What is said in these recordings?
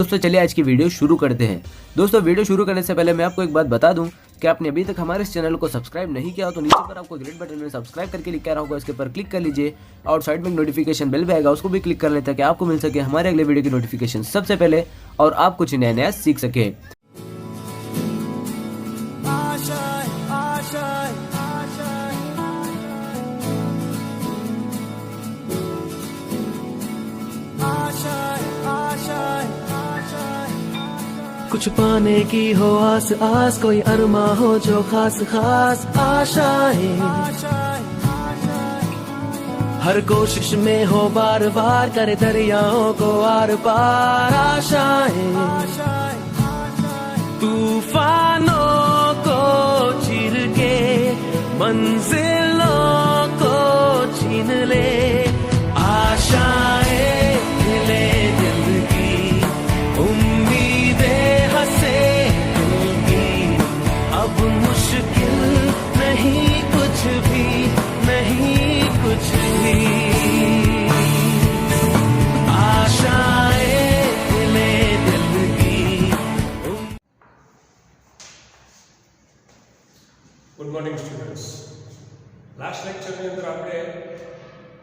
दोस्तों चलिए आज की वीडियो शुरू करते हैं। दोस्तों वीडियो शुरू करने से पहले मैं आपको एक बात बता दूं कि आपने अभी तक हमारे इस चैनल को सब्सक्राइब नहीं किया हो तो नीचे पर आपको ग्रेट बटन में सब्सक्राइब करके लिखा रहा होगा, इसके पर क्लिक कर लीजिए और साइड में नोटिफिकेशन बेल भी आएगा, उसको भी क्लिक कर लें ताकि आपको मिल सके हमारे अगले वीडियो की नोटिफिकेशन सबसे पहले और आप कुछ नया नया सीख सके। कुछ पाने की हो आस आस, कोई अरमा हो जो खास खास आशाएं, हर कोशिश में हो बार बार, करे दरियाओं को आर पार आशाएं, तूफानों को चीर के मंजिलों को छीन ले, आशाएं खिले दिल की, उम्मीदें हंसे दिल की, अब मुश्किल नहीं कुछ भी, नहीं कुछ भी, आशाएं खिले दिल की। Good morning students. Last lecture ની અંદર આપણે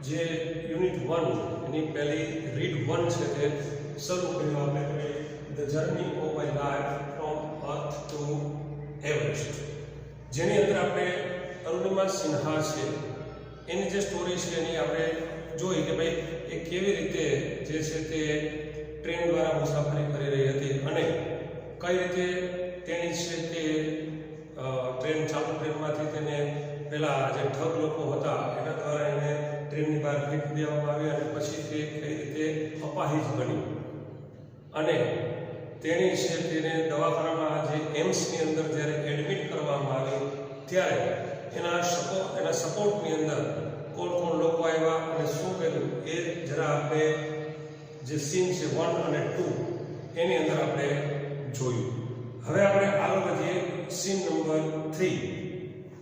જે યુનિટ 1 એની પહેલી રીડ 1 છે તે શરૂ કર્યું આપણે the journey of my life from earth two Everest, જેની અંદર આપણે અરુણિમા સિન્હા છે એની જે સ્ટોરી છે એની આપણે જોઈ કે ભાઈ એ કેવી રીતે જે છે તે ટ્રેન દ્વારા મુસાફરી કરી રહી હતી અને કઈ રીતે તેની છે તે ટ્રેન ચાલુ ટ્રેનમાંથી તેને પેલા જે ઠગ લોકો હતા એના દ્વારા એને ટ્રેનની બહાર ફેંકી દેવામાં આવી અને પછી તે કઈ રીતે અપાહિજ બની અને તેની છે તેને દવાખાનામાં જે એમ્સની અંદર જ્યારે એડમિટ કરવામાં આવી ત્યારે એના સપોર્ટની અંદર કોણ કોણ લોકો આવ્યા અને શું કર્યું એ જરા આપણે જે સીન છે 1 અને 2 એની અંદર આપણે જોયું। હવે આપણે આગળ વધીએ સીન નંબર 3,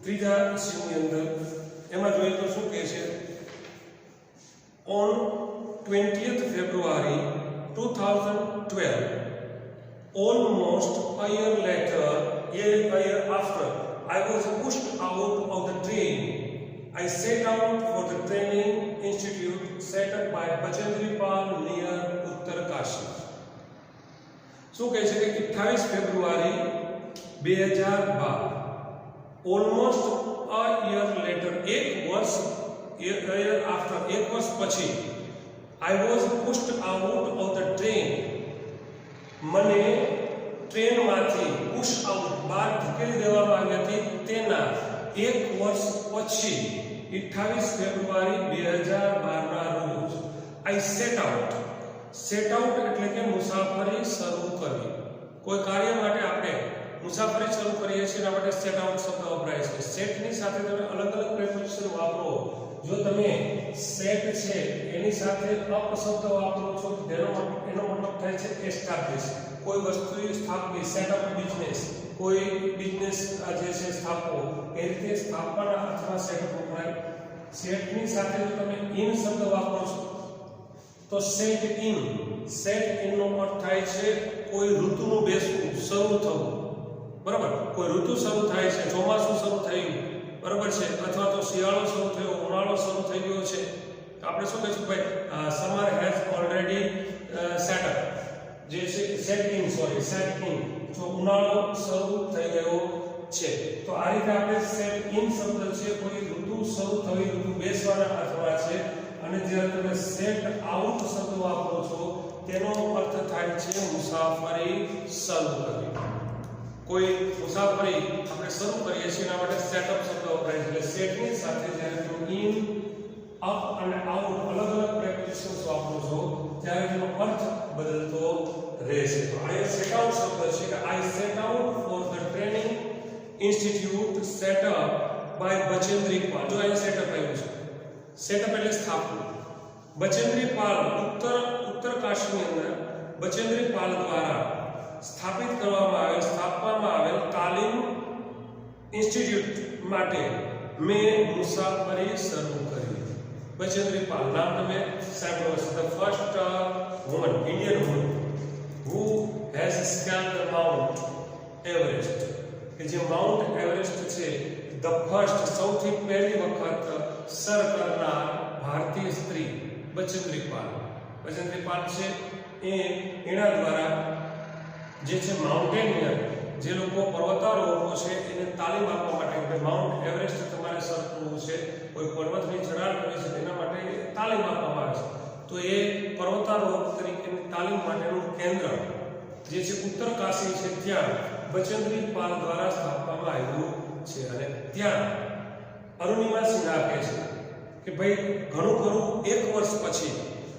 ત્રીજા સીનની અંદર એમાં જોઈએ તો શું કહે છે, on 20th February 2012, almost a year later, a year after, I was pushed out of the train. I set out for the training institute set up by Bachendri Pal near Uttarkashi. શું કહે છે કે 28 February 2012, almost a year later, એક વર્ષ after, એક વર્ષ પછી, I was pushed out of the train, મને ટ્રેનમાંથી પુશ આઉટ, બહાર ધકેલી દેવામાં આવી હતી તેના એક વર્ષ પછી 28 ફેબ્રુઆરી 2012 ના રોજ આઈ સેટ આઉટ એટલે કે મુસાફરી શરૂ કરવી। કોઈ કાર્ય માટે આપણે મુસાફરી શરૂ કરીએ છીએ એના માટે સેટ આઉટ શબ્દ વપરાય છે। સેટની સાથે તમે અલગ અલગ પ્રિપોઝિશન વાપરો, જો તમે સેટ છે એની સાથે અપ શબ્દ વાપરો છો એનો મતલબ થાય છે એસ્ટાબ્લિશ, કોઈ વસ્તુ સ્થાપવી, સેટ અપ બિઝનેસ, કોઈ બિઝનેસ જે છે સ્થાપવો, એ રીતે સ્થાપવાના અર્થમાં સેટઅપ વપરાય। સેટની સાથે જો તમે ઇન શબ્દ વાપરો છો તો સેટ ઇન નો અર્થ થાય છે કોઈ ઋતુનું બેસવું, શરૂ થવું, બરાબર, કોઈ ઋતુ શરૂ થાય છે, ચોમાસું શરૂ થયું, બરાબર છે, અથવા તો શિયાળો શરૂ થયો, ઉનાળો શરૂ થઈ ગયો છે તો આપણે શું કહીશું ભાઈ summer has already set up, જે છે સેટ ઇન, જો ઉનાળો શરૂ થઈ ગયો છે તો આ રીતે આપણે સેટ ઇન શબ્દ છે કોઈ ઋતુ શરૂ થવી, ઋતુ બેસવાના અર્થમાં છે। અને જ્યારે તમે સેટ આઉટ શબ્દ વાપરો છો તેનો અર્થ થાય છે મુસાફરી શરૂ કરવી। કોઈ મુસાફરી આપણે શરૂ કરીએ છીએ એના માટે સેટઅપ શબ્દ વપરાય છે। એટલે સેટની સાથે જ્યારે તમે ઇન, અપ અને આઉટ અલગ અલગ પ્રિપોઝિશન્સ વાપરો છો ત્યારે તેનો અર્થ બદલતો રહેશે। તો આ સેટ આઉટ શબ્દ છે કે I set out for the training institute set up by Bachendri Pal. જો અહીંયા સેટઅપ આવ્યું છે, સેટઅપ એટલે સ્થાપવું। બચેન્દ્રી પાલ ઉત્તરકાશીની અંદર બચેન્દ્રી પાલ દ્વારા સ્થાપવામાં આવેલ તાલીમ ઇન્સ્ટિટ્યૂટ માટે મેં મુસાફરી શરૂ કરી। બચેન્દ્રી પાલ નામ તમે સાંભળ્યું હશે, the first woman, Indian woman who has scaled the Mount Everest. કે જે માઉન્ટ એવરેસ્ટ છે ધ ફર્સ્ટ સૌથી પહેલી વખત સર કરનાર ભારતીય સ્ત્રી બચેન્દ્રી પાલ. બચેન્દ્રી પાલ છે એના દ્વારા જે છે માઉન્ટેનિયર જે લોકો પર્વતારોહકો છે એને તાલીમ આપવા માટે કે માઉન્ટ એવરેસ્ટ તમારે સર કરવું છે, કોઈ પર્વતની ચઢાણ કરવી છે તેના માટે તાલીમ આપવામાં આવે છે. તો એ પર્વતારોહક તરીકેની તાલીમ માટેનું કેન્દ્ર જે છે ઉત્તર કાશી છે ત્યાં બચેન્દ્રી પાલ દ્વારા સ્થાપવામાં આવ્યું છે. અને ત્યાં અરુણિમા સિન્હા કહે છે કે ભાઈ ઘણું ખરું 1 વર્ષ પછી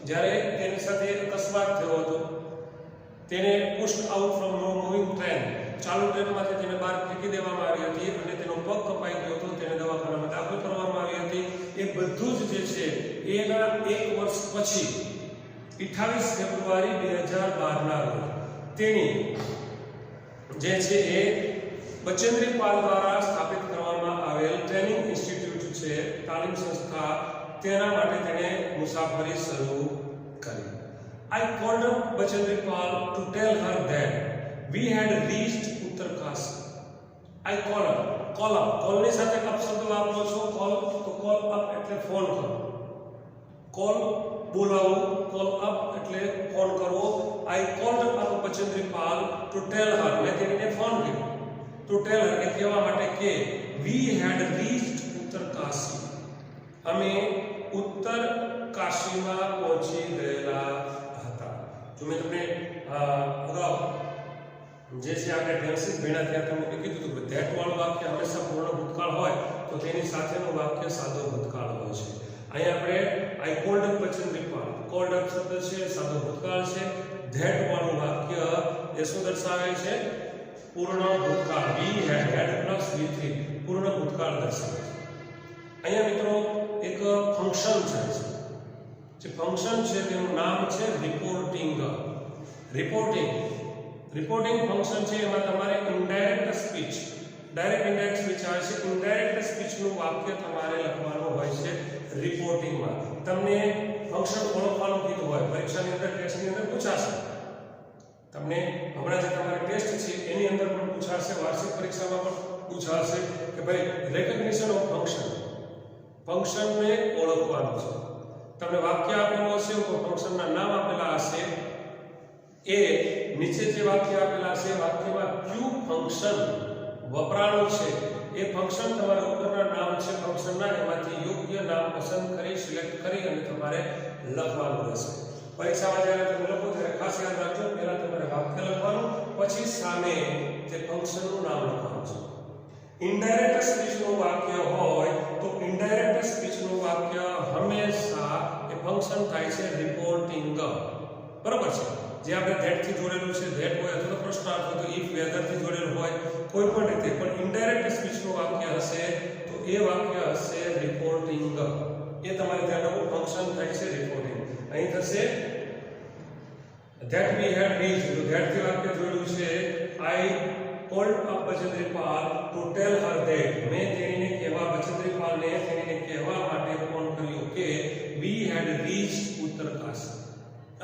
જ્યારે તેની સાથે એક અકસ્માત થયો હતો, તેને pushed out from no moving train, ચાલુ ટ્રેનમાંથી તેને બહાર ફેંકી દેવામાં આવી હતી અને તેનો પગ કપાઈ ગયો હતો, તેને દવાખાનામાં દાખલ કરવામાં આવી હતી. એ બધું જ જે છે એના 1 વર્ષ પછી 28 ફેબ્રુઆરી 2012 ના રોજ તેની જે છે એ બચેન્દ્રી પાલ દ્વારા સ્થાપિત કરવામાં આવેલ ટ્રેનિંગ ઇન્સ્ટિટ્યૂટ છે, તાલીમ સંસ્થા, તેના માટે તેણે મુસાફરી શરૂ કરી. I called up Bachendri Pal to tell her that we had reached Uttarkashi. I called up. Call ની સાથે આપ શબ્દ વાપરો છો. call up એટલે ફોન કરો. call બોલાવો, call up એટલે ફોન કરવો. I called up Bachendri Pal to tell her, મેં તેને ફોન કર્યો to tell her કે કહેવા માટે કે we had reached Uttarkashi. અમે ઉત્તર કાશીમાં પહોંચી ગયેલા હતા. જો મેં તમને અગાઉ જે છે આપણે ટેન્સીસ ભણ્યા ત્યાં તમને કીધું હતું કે ધેટ વાળું વાક્ય હંમેશા પૂર્ણ ભૂતકાળ હોય તો તેની સાથેનું વાક્ય સાદો ભૂતકાળ હોય છે. અહીંયા આપણે આઈ cold up Bachendri Pal, cold up શબ્દ છે સાદો ભૂતકાળ છે. ધેટ વાળું વાક્ય એ શું દર્શાવે છે? પૂર્ણ ભૂતકાળ. વી હેડ પ્લસ V3 પૂર્ણ ભૂતકાળ દર્શાવે છે. અહીંયા મિત્રો એક ફંક્શન છે, જે ફંક્શન છે તેનું નામ છે રિપોર્ટિંગ. રિપોર્ટિંગ ફંક્શન છે એમાં તમારે indirect speech, direct indirect speech આવે છે. ઇનડાયરેક્ટ સ્પીચનું વાક્ય તમારે લખવાનું હોય છે રિપોર્ટિંગમાં. તમને ફંક્શન ઓળખવાનું કીધું હોય પરીક્ષાની અંદર, ટેસ્ટની અંદર પૂછાશે. તમને હમણાં જે તમારે ટેસ્ટ છે એની અંદર પણ પૂછાશે, વાર્ષિક પરીક્ષામાં પણ પૂછાશે કે ભાઈ રેકગ્નિશન ઓફ ફંક્શનને ઓળખવાનું છે. તમને વાક્ય આપેલું હશે, ઉપર ફંક્શનના નામ આપેલા હશે, એ નીચે જે વાક્ય આપેલા હશે વાક્યમાં કયું ફંક્શન વપરાણું છે એ ફંક્શન તમારે ઉપરના નામ છે ફંક્શનના, એમાંથી યોગ્ય નામ પસંદ કરી સિલેક્ટ કરી અને તમારે લખવાનું રહેશે. પરીક્ષામાં જ્યારે તમે લખો ત્યારે ખાસ યાદ રાખજો, પહેલા તમારે વાક્ય લખવાનું, પછી સામે તે ફંક્શનનું નામ લખવાનું છે. ઇનડાયરેક્ટ સ્પીચનું વાક્ય હોય તો ઇનડાયરેક્ટ સ્પીચનું વાક્ય હંમેશા એ ફંક્શન થાય છે રિપોર્ટિંગ. બરાબર છે? જે આપણે ધેટ થી જોડેલું છે, ધેટ હોય અથવા તો પ્રશ્નાર્થ હોય તો ઇફ વેધર થી જોડેલું હોય, કોઈ પણ રીતે. પણ ઇનડાયરેક્ટ સ્પીચનું વાક્ય હશે તો એ વાક્ય હશે રિપોર્ટિંગ. એ તમારે ધ્યાન રાખવું, ફંક્શન થાય છે રિપોર્ટિંગ. અહીં થશે that we had reached, તો ધેટ થી વાક્ય જોડેલું છે I called up Bachendri Pal to tell her that, મેં તેણીને કહેવા, બચેન્દ્રી પાલને તેણીને કહેવા માટે ફોન કર્યો કે we had reached ઉત્તરકાશી,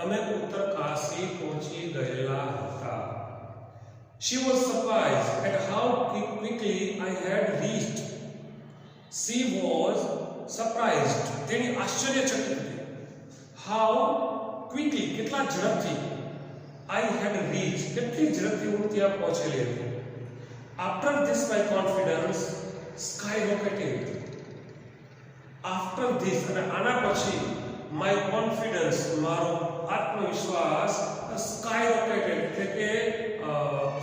અમે ઉત્તરકાશી પહોંચી ગયેલા હતા. She was surprised at how quickly I had reached. She was surprised, તેણી આશ્ચર્યચકિત હતી. How quickly, કેટલા ઝડપથી. I had reached, કેટલી ઝડપથી હું ત્યાં પહોંચેલી હતી. After this my confidence skyrocketed. After this, અને આના પછી my confidence, મારો આત્મવિશ્વાસ skyrocketed, એટલે કે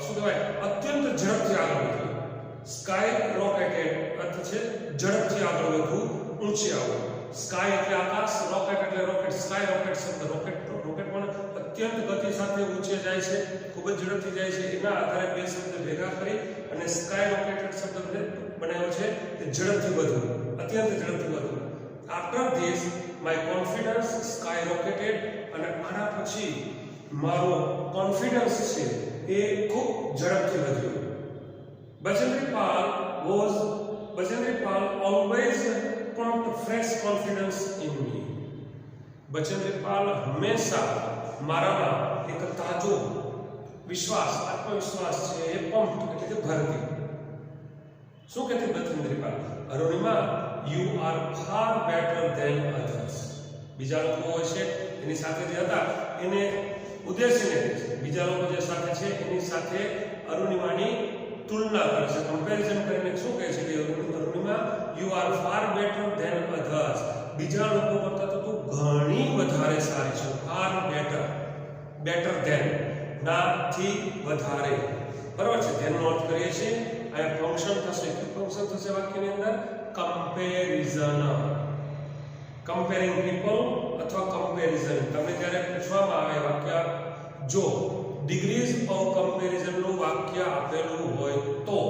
શું કહેવાય, અત્યંત ઝડપથી આગળ વધ્યું. skyrocketed અર્થ છે ઝડપથી આગળ વધવું, ઊંચે આવવું. સ્કાય એટલે આકાશ, રોકેટ એટલે રોકેટ. સ્કાય રોકેટ શબ્દ, રોકેટ પણ અત્યંત ગતિ સાથે ઊંચે જાય છે, ખૂબ જ ઝડપથી જાય છે. એના આધારે બે શબ્દ ભેગા કરી અને સ્કાય રોકેટેડ શબ્દ બનાવ્યો છે તે ઝડપથી વધવું, અત્યંત ઝડપથી વધવું. After this my confidence skyrocketed, અને આના પછી મારો કોન્ફિડન્સ છે એ ખૂબ ઝડપથી વધ્યો. Bachendri Pal always pumped fresh confidence in me. Bachendri Pal હંમેશા મારામાં એક તાજો વિશ્વાસ આત્મવિશ્વાસ છે એ પમ્પ એટલે કે ભરતી. શું કહેતી પ્રથમ દ્વિપા? Arunima you are far better than others. બીજા લોકો હોય છે એની સાથે જે હતા એને ઉદ્દેશીને બીજા લોકો જે સાથે છે એની સાથે અરુણિમાની તુલના કરે છે, કમ્પેરિઝન કરીને શું કહે છે કે Arunima you are far better than others. બીજા લોકો કરતાં તો તું ઘણી વધારે સારી છે. ફાર બેટર, બેટર ધેન નાથી વધારે, બરાબર છે. ધેનનો અર્થ કરીએ છીએ આ ફંક્શન થશે. કે ફંક્શન થશે વાક્યની અંદર કમ્પેરિઝન, કમ્પેરિંગ પીપલ અથવા કમ્પેરિઝન. તમને જ્યારે પૂછવામાં આવે વાક્ય જો ડિગ્રીઝ ઓફ કમ્પેરિઝન નું વાક્ય આપેલું હોય તો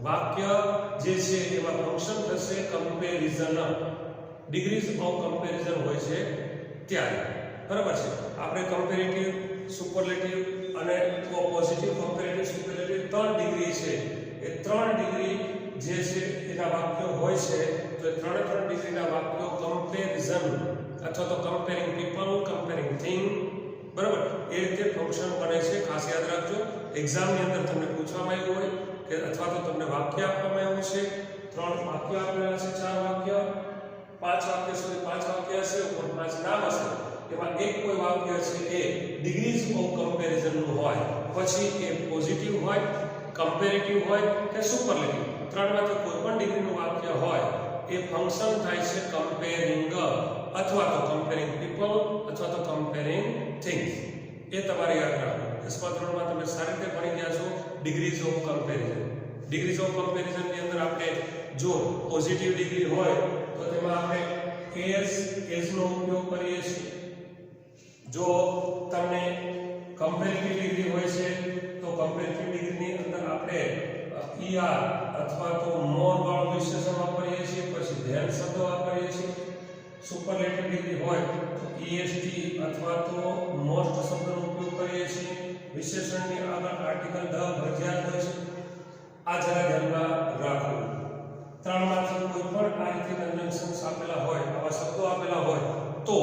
વાક્ય જે છે એમાં ફંક્શન થશે કમ્પેરિઝન. ડિગ્રીઝ ઓફ કમ્પેરિઝન હોય છે ત્યારે, બરાબર છે. આપણે કમ્પેરેટિવ, સુપરલેટિવ અને પોઝિટિવ, કમ્પેરેટિવ, સુપરલેટિવ 3 ડિગ્રી છે. એ 3 ડિગ્રી જે છે એના વાક્યો હોય છે. તો એ 3 ડિગ્રીના વાક્યો કમ્પેરિઝન અથવા તો કમ્પેરિંગ પીપલ, કમ્પેરિંગ થિંગ, બરાબર એ રીતે ફંક્શન બને છે. ખાસ યાદ રાખજો, એક્ઝામની અંદર તમને પૂછવામાં આવ્યું હોય કે અથવા તો તમને વાક્ય આપવામાં આવ્યું છે, 3 વાક્ય આપેલા છે, 4 વાક્ય, 5 વાક્ય સુધી 5 વાક્ય હશે, ઉપર 5 નામ હશે. એમાં એક કોઈ વાક્ય છે એ ડિગ્રીઝ ઓફ કમ્પેરિઝન નું હોય, પછી એ પોઝિટિવ હોય, કમ્પેરેટિવ હોય કે સુપરલેટિવ, 3માંથી કોઈ પણ ડિગ્રીનું વાક્ય હોય એ ફંક્શન થાય છે કમ્પેરિંગ અથવા તો કમ્પેરિંગ પીપલ અથવા તો કમ્પેરિંગ થિંગ્સ. એ તમારે યાદ રાખવું. 10મા ધોરણમાં તમે સારી રીતે ભણી ગયા છો degrees of comparison. Degrees of comparison ની અંદર આપણે જો પોઝિટિવ ડિગ્રી હોય તો તેમાં આપણે એઝ નો ઉપયોગ કરીએ છીએ. જો તમને કમ્પેરેટિવ ડિગ્રી હોય છે તો કમ્પેરેટિવ ડિગ્રીની અંદર આપણે ER અથવા તો મોર વાળો વિશેષણ વાપરીએ છીએ, પછી ધેન શબ્દ વાપરીએ છીએ. સુપરલેટિવ ડિગ્રી હોય તો EST અથવા તો મોસ્ટ શબ્દનો ઉપયોગ કરીએ છીએ. વિશેષણની આગળ આર્ટિકલ ધ ફરજિયાત હોય છે. આ જરા ધ્યાનમાં રાખવું. 3માંથી કોઈ પણ આ રીતે કન્જંક્શન્સ આપેલા હોય, આવા શબ્દો આપેલા હોય તો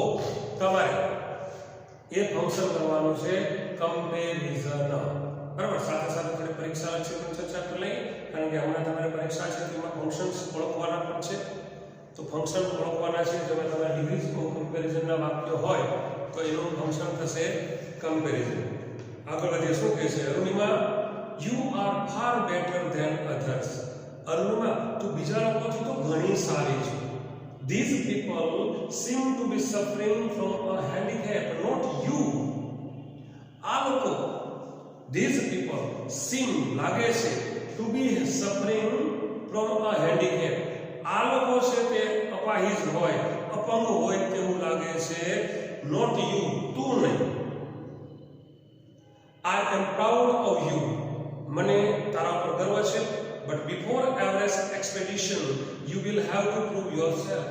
તમારે એ ફંક્શન કરવાનું છે કમ્પેરિઝન, બરાબર. સાથે સાથે થોડી પરીક્ષા લક્ષી પણ ચર્ચા કરી લઈએ, કારણ કે હમણાં તમારી પરીક્ષા છે તેમાં ફંક્શન્સ ઓળખવાના પણ છે. તો ફંક્શન ઓળખવાના છે, જેમાં તમારા ડિગ્રીઝ ઓફ કમ્પેરિઝનના વાક્ય હોય તો એનું ફંક્શન થશે કમ્પેરિઝન. આગળ વધીએ. શું કહે છે? Arunima you are far better than others. Arunima તું બીજા લોકોથી તો ઘણી સારી છે. These people seem to be suffering from a handicap, not you. આ લોકો, these people seem લાગે છે to be suffering from a handicap. આ લોકો છે તે અપાહિજ હોય, અપંગ હોય તેવું લાગે છે. not you, તું નહીં. I am proud of you. મને તારા પર ગર્વ છે. but before Everest expedition you will have to prove yourself.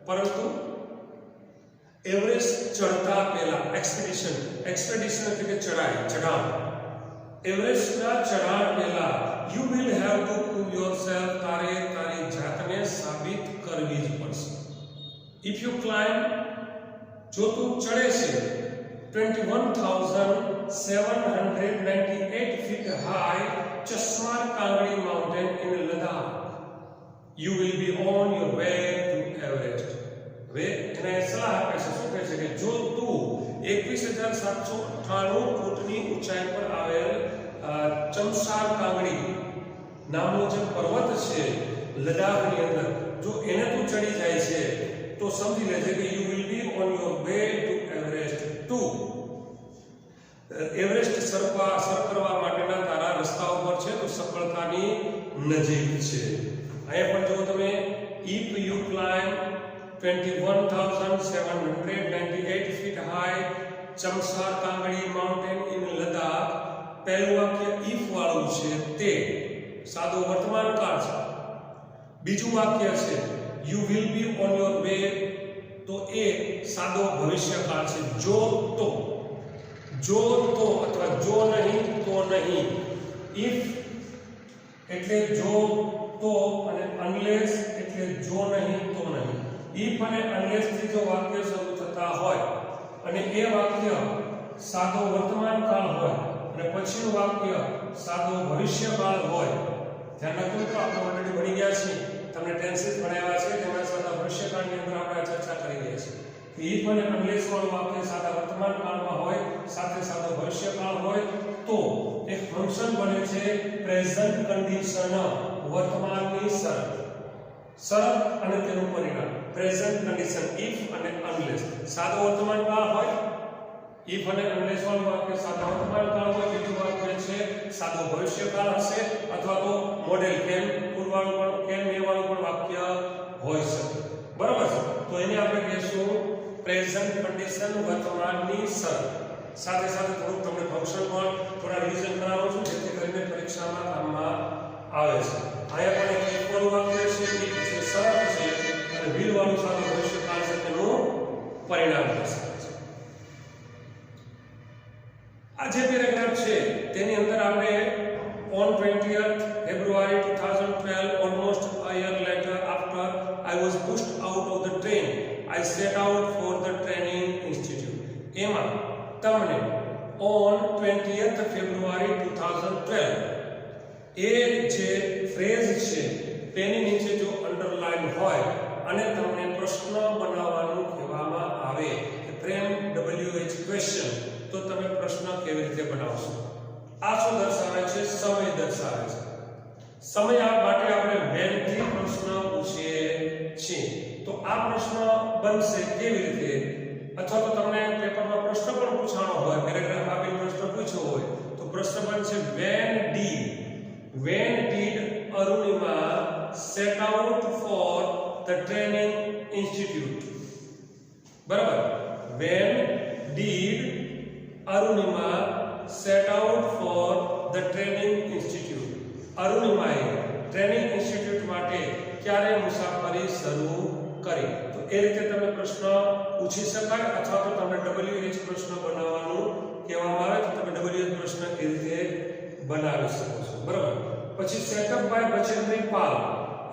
પરંતુ એવરેસ્ટ ચડતા પહેલા, એક્સપેડિશન એટલે કે ચઢાણ, એવરેસ્ટના ચઢાણ પહેલા you will have to prove yourself. તારે તારી જાતને સાબિત કરવી જ પડશે. if you climb, જો તું ચડે છે 21,798 feet high ચશ્મા Kangri mountain in Ladakh, you will be on your way to Everest. હવે એને સલાહ આપે છે. શું કહે છે કે જો તું 21,798 ફૂટની ઊંચાઈ પર આવેલ ચમસાર કાંગડી નામનો જે પર્વત છે લદાખની અંદર, જો એને તું ચડી જાય છે તો સમજી લેજે કે you will be on your way to Everest. Everest sir કરવા માટેના તારા રસ્તા ઉપર છે, તો સફળતાની નજીક છે. અહીંયા પણ જો તમે if you climb 21,798 feet high ચમસાર Kangri mountain in Ladakh, પહેલું વાક્ય if વાળું છે તે સાદો વર્તમાન કાળ છે. બીજું વાક્ય છે you will be on your way, તો એ સાદો ભવિષ્યકાળ છે. જો તો અથવા જો નહીં તો નહીં. if એટલે જો તો અને unless એટલે જો નહીં તો નહીં. if અને unless થી જો વાક્ય શરૂ થતા હોય અને એ વાક્ય સાદો વર્તમાન કાળ હોય અને પછીનું વાક્ય સાદો ભવિષ્યકાળ હોય. ધ્યાન રાખજો તો આપણે ઓલરેડી ભણી ગયા છીએ, તમને ટેન્સીસ ભણાવ્યા છે, તેમાં સાદા ભવિષ્યકાળની અંદર આપણે ચર્ચા કરી ગયા છીએ. ઇફ અને અનલેસ વાળું વાક્ય સાદા વર્તમાન કાળમાં હોય, સાથે સાદો ભવિષ્યકાળ હોય તો એક ફંક્શન બને છે પ્રેઝન્ટ કન્ડિશન, વર્તમાનની શરત. શરત અને તેનું પરિણામ પ્રેઝન્ટ કન્ડિશન ઇફ અને અનલેસ. સાદો વર્તમાન કાળ હોય, ઇફ અને અનલેસ વાળું વાક્ય સાદા વર્તમાન કાળ હોય, બીજું વાક્ય છે સાદો ભવિષ્યકાળ હશે, અથવા તો મોડેલ કેન વાળું પણ કેન એ વાળું પણ વાક્ય હોઈ શકે. બરાબર છે? તો એને આપણે કહીશું પ્રેઝન્ટ કન્ડિશન, વર્તમાનની શરત. સાથે સાથે થોડું તમને ફંક્શન પણ થોડા રિવિઝન કરાવું છું, જેથી કરીને પરીક્ષામાં કામમાં આવે છે. અહીંયા પણ એક વાળું વાક્ય છે, એક છે શરત છે, અને વિલ વાળું સાદો ભવિષ્યકાળ છે, તેનું પરિણામ દર્શાવે છે. આ જે પેરેગ્રાફ છે તેની અંદર આપણે on 20th February 2012, almost a year later, after I was pushed out of the train, I set out for the training institute. એમાં તમને on 20th February 2012 એ જે ફ્રેઝ છે તેની નીચે જો અંડરલાઈન હોય અને તમને પ્રશ્ન બનાવવાનું કહેવામાં આવે કે ફ્રેમ WH ક્વેશ્ચન, તો તમે પ્રશ્ન કેવી રીતે બનાવશો? આ શું દર્શાવે છે? સમય દર્શાવે છે. સમય માટે આપણે when થી પ્રશ્ન પૂછીએ છીએ. તો આ પ્રશ્ન બનશે કેવી રીતે? અથવા તો તમને પેપરમાં પ્રશ્ન પણ પૂછાણો હોય, પેરેગ્રાફ આપીને પ્રશ્ન પૂછ્યો હોય, તો પ્રશ્ન બનશે when did Arunima set out for the training institute? બરાબર? when did Arunima set out for the training institute? અરુણિમાએ ટ્રેનિંગ ઇન્સ્ટિટ્યૂટ માટે ક્યારે મુસાફરી શરૂ કરી? તો એ રીતે તમે પ્રશ્ન પૂછી શકાય, અથવા તો તમને WH પ્રશ્ન બનાવવાનું કહેવામાં આવે તો તમે WH પ્રશ્ન એ રીતે બનાવી શકો છો. બરાબર? પછી સેટઅપ બાય બચેન્દ્રી પાલ.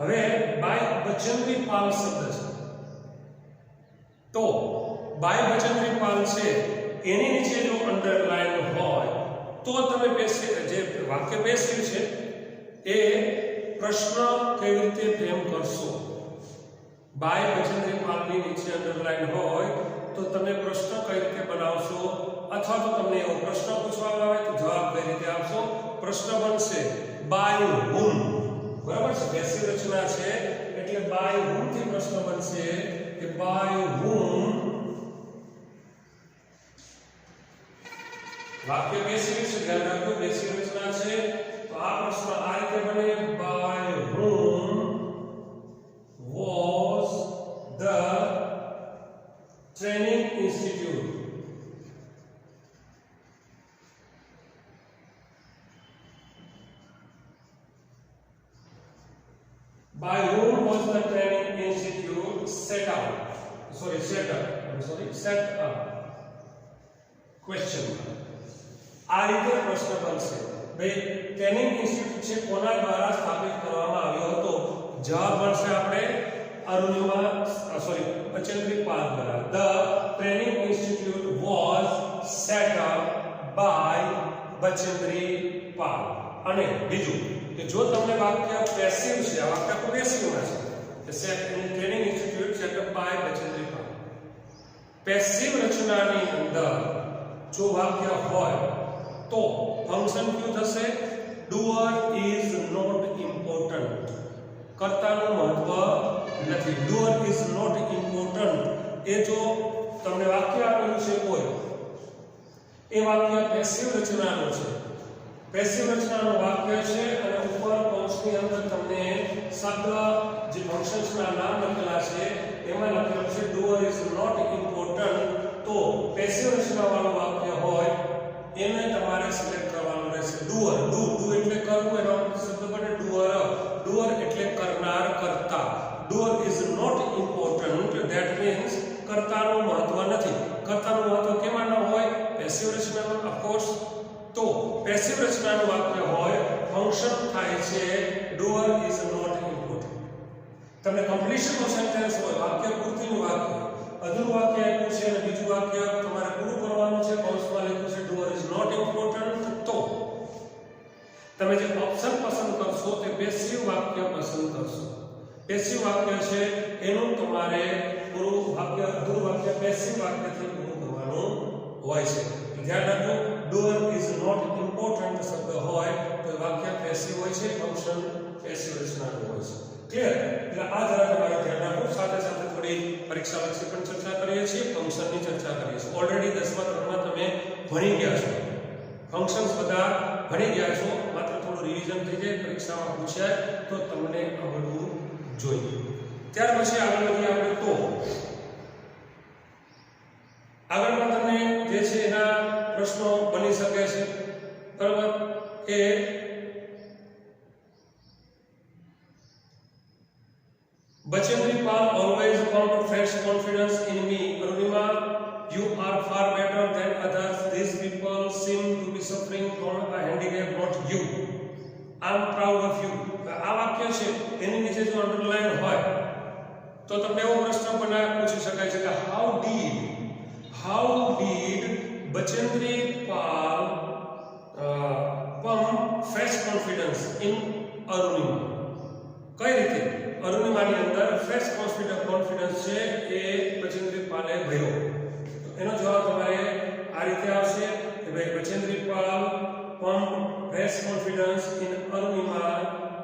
હવે બાય બચેન્દ્રી પાલ શબ્દ છે, તો બાય બચેન્દ્રી પાલ છે એની નીચે જો અંડરલાઈન હોય તો તમે જે વાક્ય પેસિવ છે એ પ્રશ્ન કેવી રીતે ફ્રેમ કરશો? બાય બચેન્દ્રી પાલની નીચે અંડરલાઈન હોય તો તમે પ્રશ્ન કઈ રીતે બનાવશો? અથવા તો તમને એવો પ્રશ્ન પૂછવામાં આવે તો જવાબ કઈ રીતે આપશો? પ્રશ્ન બનશે બાય whom. બરાબર છે? પેસિવ રચના છે એટલે બાય whom થી પ્રશ્ન બનશે કે બાય whom. વાક્ય પેસિવ છે, ધ્યાન રાખજો, પેસિવ રચના છે. તો આ પ્રશ્ન આ રીતે બને by whom was the training institute? By whom was the training institute set up? Question. આ રીતે પ્રશ્ન બનશે. ભાઈ ટ્રેનિંગ ઇન્સ્ટિટ્યૂટ છે કોના દ્વારા સ્થાપિત કરવામાં આવ્યો હતો? જવાબ બનશે આપણે બચેન્દ્રી પાલ દ્વારા. The training institute was set up by Bachendri Pal. અને બીજું કે જો તમને વાક્ય પેસિવ છે, આ વાક્ય તો પેસિવમાં છે કે training institute set up by Bachendri Pal. Passive રચનાની અંદર જો વાક્ય હોય તો ફંક્શન ક્યુ થશે? Doer is not important. કર્તાનું મહત્વ નથી. ડુઅર ઇઝ નોટ ઇમ્પોર્ટન્ટ એ જો તમને વાક્ય આપેલું છે કોઈ, એ વાક્ય પેસિવ રચનાનું છે. પેસિવ રચનાનું વાક્ય છે અને ઉપર કૌંસની અંદર તમને શબ્દ જે ફંક્શન્સના નામ લખેલા છે એમાં લખેલું છે ડુઅર ઇઝ નોટ ઇમ્પોર્ટન્ટ. તો પેસિવ રચનાવાળું વાક્ય હોય એને તમારે સિલેક્ટ કરવાનું રહેશે. ડુઅર, ડુ એટલે કરવું, એનો શબ્દ બને ડુઅર. ડુઅર એટલે કરનાર, કરતા. Doer is not important, that means કર્તાનું મહત્વ નથી. કર્તાનું મહત્વ કેમાં ન હોય? પેસિવ રચનામાં, ઓફકોર્સ. તો પેસિવ રચનાનું વાક્ય હોય, ફંક્શન થાય છે ડુઅર ઇઝ નોટ ઇમ્પોર્ટન્ટ. તમને કમ્પ્લીશનનું સેન્ટેન્સ હોય, વાક્ય પૂર્તિનું વાક્ય, અધૂરું વાક્ય આપ્યું છે અને બીજું વાક્ય તમારે પૂરું કરવાનું છે. કૌંસમાં લખ્યું છે ડોઅર ઇઝ નોટ ઇમ્પોર્ટન્ટ. તો તમે જે ઓપ્શન પસંદ કરશો તે પેસિવ વાક્ય પસંદ કરશો. પેસિવ વાક્ય છે એનું તમારે પૂરું વાક્ય અધૂરું વાક્ય પેસિવ વાક્યથી પૂરું કરવાનું હોય છે. ધ્યાન રાખજો, ડોઅર ઇઝ નોટ ઇમ્પોર્ટન્ટ શબ્દ હોય તો વાક્ય પેસિવ હોય છે, ફંક્શન પેસિવ રચનાનું હોય છે. ક્લિયર? એટલે આ જરા તમારે ધ્યાન રાખો. સાથે સાથે થોડી પરીક્ષાલક્ષી પણ ચર્ચા કરીએ છીએ, ફંક્શનની ચર્ચા કરીએ છીએ. ઓલરેડી 10મા ધોરણમાં તમે ભણી ગયા છો, ફંક્શન્સ બધા ભણી ગયા છો. માત્ર થોડું રિવિઝન થઈ જાય, પરીક્ષામાં પૂછાય તો તમને આવડવું જોઈએ. ત્યાર પછી આગળ વધીએ આપણે. તો આગળમાં તમને જે છે એના પ્રશ્નો બની શકે છે, બરાબર? એ Bachendri Pal always found fresh confidence in me. Arunima, you are far better than others. These people seem to be suffering from a handicap, not you. I am proud of you. આ વાક્ય છે એની નીચે જો underline હોય તો તમને એવો પ્રશ્ન પણ પૂછી શકાય છે કે how did Bachendri Pal pump fresh confidence in Arunima? કઈ રીતે અરુણિમાની અંદર ફ્રેશ કોન્ફિડન્સ છે એ બચેન્દ્રી પાલે ભર્યો? એનો જવાબ તમારે આ રીતે આવશે કે ભાઈ Bachendri Pal pump fresh confidence in Arunima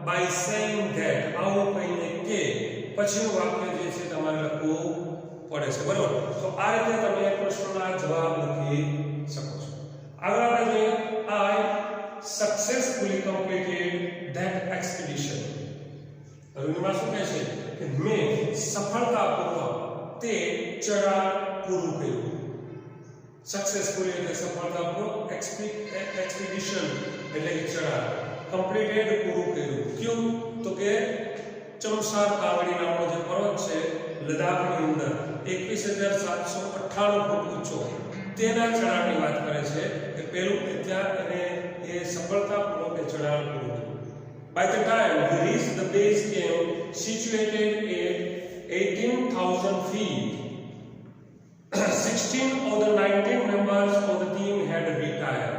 by saying that. આવું કહીને કે પછીનું વાક્ય જે છે તમારે લખવું પડે છે, બરોબર? તો આ રીતે તમે પ્રશ્નોના જવાબ લખી શકો છો. આગળ આપણે જોઈએ, I successfully completed that expedition. Arunima શું કહે છે કે મેં સફળતાપૂર્વક તે ચઢાણ પૂરું કર્યું. સક્સેસફુલી એટલે સફળતાપૂર્વક, એક્સપીડિશન એટલે કે ચઢાણ, કમ્પ્લીટેડ પૂરું કર્યું. ક્યું? તો કે ચમસાર કાવડી નામનો જે પર્વત છે લદ્દાખની અંદર 21,798 ફૂટ ઊંચો, તેના ચઢાણની વાત કરે છે કે પેલું ત્યાં એને એ સફળતાપૂર્વક ચઢાણ પૂરું કર્યું. By the time we reached the base camp situated at 18,000 feet, 16 of the 19 members of the team had retired.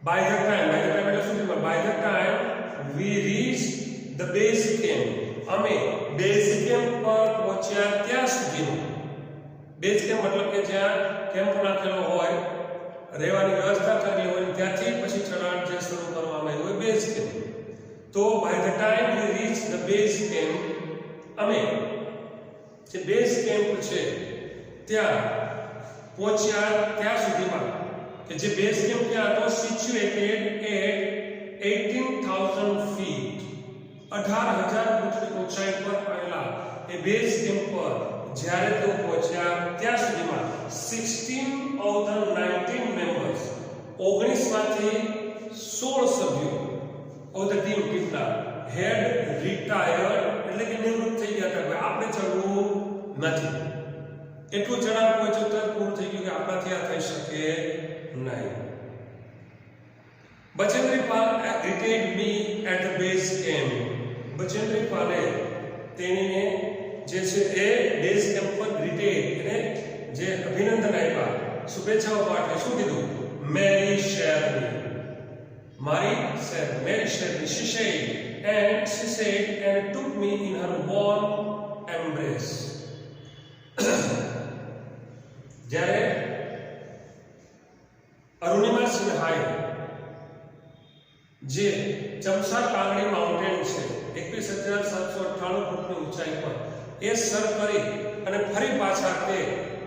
By the time we reached the base camp, અમે બેઝ કેમ્પ પર પહોંચ્યા ત્યાં સુધીમાં, બેઝ કેમ્પ મતલબ કે જ્યાં camp નાખેલો હોય, રહેવાની વ્યવસ્થા કરેલી હોય, ત્યાંથી પછી ચઢાણ જે શરૂ કરવામાં આવ્યું હોય બેઝ કેમ્પ. તો by the time we reach the base camp, અમે જે બેઝ કેમ્પ છે ત્યાં પહોંચ્યા ત્યાં સુધીમાં, કે જે બેઝ કેમ્પ ત્યાં હતો સિચ્યુએટેડ એટ 18,000 ફીટ, 18,000 ફૂટની ઊંચાઈ પર આવેલા એ બેઝ કેમ્પ પર જ્યારે તેઓ પહોંચ્યા ત્યાં સુધીમાં 16 of the 19 members, 19 માંથી 16 સભ્યો of the team ટીમના had retired એટલે કે નિવૃત્ત થઈ ગયા હતા. આપણે ચડવું નથી, એટલું ચડાણ પહોંચ્યું તો પૂરું થઈ ગયું કે આપણાથી આ થઈ શકે નહીં. Bachendri Pal greeted me at the base camp. Bachendri Pale તેણીને જે છે એ બેઝ કેમ્પ પર ગ્રીટેડ એને જે અભિનંદન આપ્યા, શુભેચ્છાઓ પાઠવી. શું કીધું? મેરી શેરની, મારી શેર, મેરી શેરની. she said and took me in her warm embrace. જ્યારે અરુણિમા સિન્હાએ જે ચમસાર કાંગડી માઉન્ટેન છે 21,798 ફૂટની ઊંચાઈ પર એ સર કરી અને ફરી પાછા તે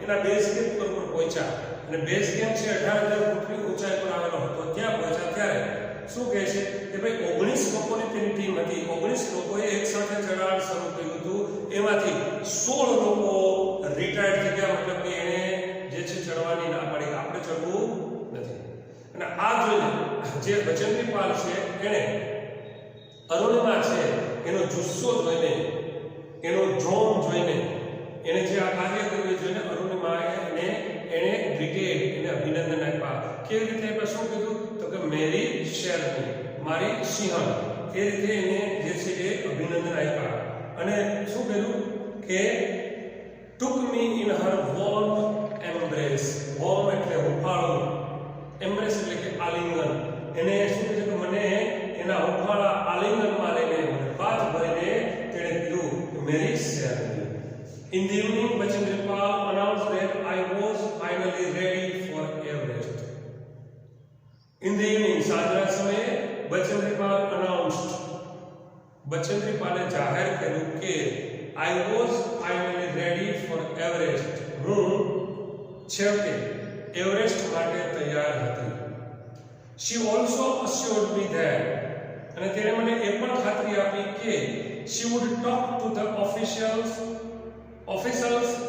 એના બેઝ કેમ્પ પર પહોંચ્યા, અને બેઝ કેમ્પ છે 18,000 ફૂટની ઊંચાઈ પર આવેલો હતો. ત્યાં પહોંચ્યા ત્યારે શું કહે છે કે ભાઈ 19 લોકોની તેની ટીમ હતી, 19 લોકોએ એકસાથે ચઢાણ શરૂ કર્યું હતું, એમાંથી 16 લોકો રિટાયર્ડ થઈ ગયા, મતલબ કે એને જે છે ચડવાની ના પાડી, આપણે ચડવું નથી. અને આ જોઈને જે બચેન્દ્રી પાલ છે એને અરુણિમા છે એનો જુસ્સો જોઈને, એનો જોમ જોઈને, એને જે આ કાર્ય કર્યું જોઈને અરુણિમાએ એને ગ્રીટેડ, એને અભિનંદન આપ્યા. કેવી રીતે આપ્યા? શું કીધું? તો કે મેરી શેરની, મારી સિંહણ, એ રીતે એને જે છે એ અભિનંદન આપ્યા. અને શું કીધું કે In the evening, Bachendra Pal announced that I was finally ready for Everest. In the evening, સાંજના સમયે Bachendra Pal announced, Bachendra Pal જાહેર કર્યું કે I was finally ready for Everest. હું છેવટે એવરેસ્ટ માટે તૈયાર હતી. She also assured me that, અને તેણે મને એ પણ ખાતરી આપી કે she would talk to the officials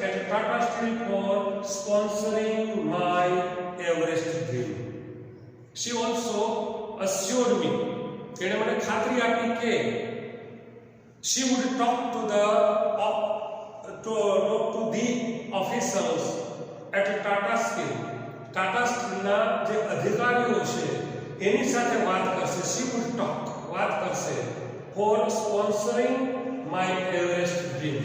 at Tata Steel for sponsoring my Everest dream. She also assured me, તેણે મને ખાતરી આપી કે she would talk to the officials at Tata Steel. Tata Steel ના જે અધિકારીઓ છે એની સાથે વાત કરશે. She would talk, વાત કરશે for sponsoring my Everest dream.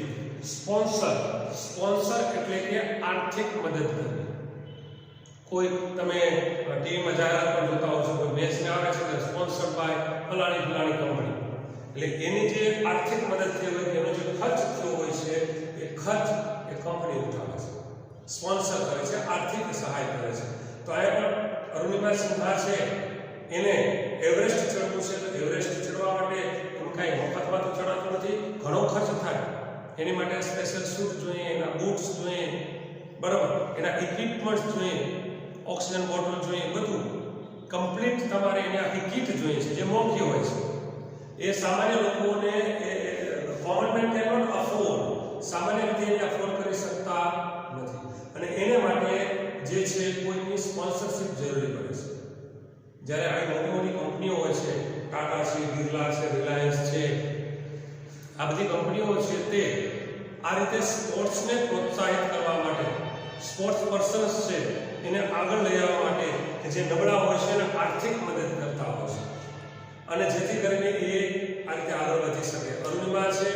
Sponsor એટલે કે આર્થિક મદદ કરવી. કોઈ તમે ટીવીમાં જાહેરાત પણ જોતા હો છો, કોઈ મેચ આવે છે તો સ્પોન્સર્ડ બાય ફલાણી કંપની. એટલે એની જે આર્થિક મદદ થઈ હોય એનો જે ખર્ચ થયો હોય છે એ ખર્ચ એ કંપની ઉઠાવે છે, સ્પોન્સર કરે છે, આર્થિક સહાય કરે છે. તો આ પણ અરુણિમા સિન્હા છે એને એવરેસ્ટ ચડવું છે. તો એવરેસ્ટ ચડવા માટે એમ કાંઈ મફતમાં તો ચડાતું નથી, ઘણો ખર્ચ થાય. એની માટે સ્પેશિયલ સૂટ જોઈએ, એના બૂટ્સ જોઈએ, બરાબર, એના ઇક્વિપમેન્ટ્સ જોઈએ, ઓક્સિજન બોટલ જોઈએ, બધું કમ્પ્લીટ તમારે એની આખી કીટ જોઈએ છે જે મોંઘી હોય છે. એ સામાન્ય લોકોને ગવર્મેન્ટ કેન નોટ અફોર્ડ, સામાન્ય રીતે એને અફોર્ડ કરી શકતા નથી. અને એને માટે જે છે કોઈની સ્પોન્સરશિપ જરૂરી પડે છે. જ્યારે આવી મોટી કંપનીઓ હોય છે, ટાટા છે, બિરલા છે, રિલાયન્સ છે, આ બધી કંપનીઓ છે તે આ રીતે સ્પોર્ટ્સને પ્રોત્સાહિત કરવા માટે, સ્પોર્ટ્સ પર્સન્સ છે એને આગળ લઈ આવવા માટે કે જે નબળા હોય છે એને આર્થિક મદદ કરતા હોય છે, અને જેથી કરીને એ આ રીતે આગળ વધી શકે. અરુણિમા છે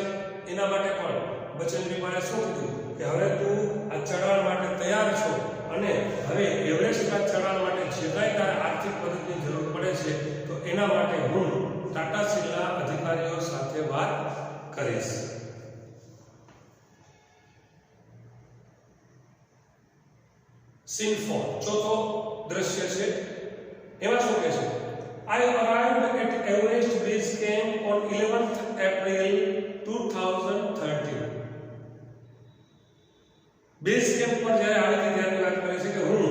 એના માટે પણ બચેન્દ્રી પાલે શું કીધું કે હવે તું આ ચઢાણ માટે તૈયાર છો, અને હવે એવરેસ્ટના ચઢાણ માટે જે કાંઈ તારે આર્થિક મદદની જરૂર પડે છે તો એના માટે હું ટાટા સ્ટીલના અધિકારીઓ સાથે વાત કરીશ. સીન 4, ચોથો દ્રશ્ય છે. એમાં શું કહે છે? I arrived at Everest Base Camp on 11th April 2013. Base camp પર જ્યારે આવી હતી ત્યારે વાત કરે છે કે હું